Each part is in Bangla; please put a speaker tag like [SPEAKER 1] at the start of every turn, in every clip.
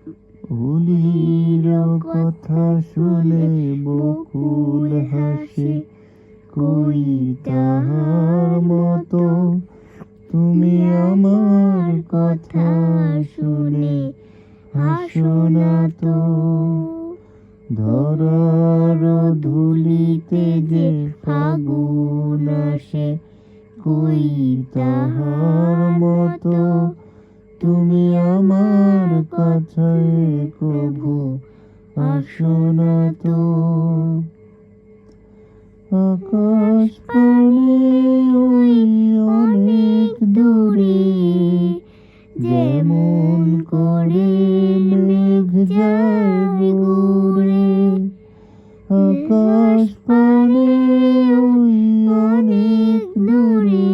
[SPEAKER 1] অলির কথা শুনে বকুল হাসে, কই তাহার মতো তুমি আমার কথা শুনে হাসো না তো। ধরার ধুলিতে যে ফাগুন আসে, কই তাহার মতো তুমি আমার কাছে কভু আসো না তো। আকাশ পানে ওই অনেক দূরে, যেমন করে মেঘ যায় ঘুরে। আকাশ পানে ওই অনেক দূরে,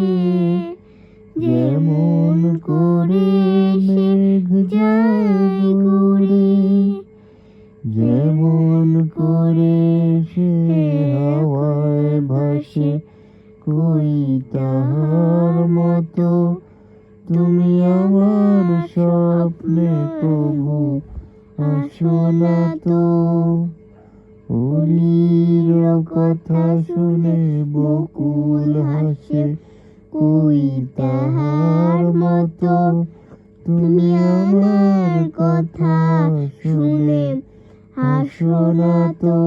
[SPEAKER 1] যেমন করে মেঘ যায় ঘুরে। যেমন করে সে হাওয়ায় ভাসে, কই তাহার মতো তুমি আমার স্বপ্নে কভু আসো না তো। অলির কথা শুনে বকুল হাসে, কই তাহার মতো তুমি আমার কথা শুনে হাসো না তো।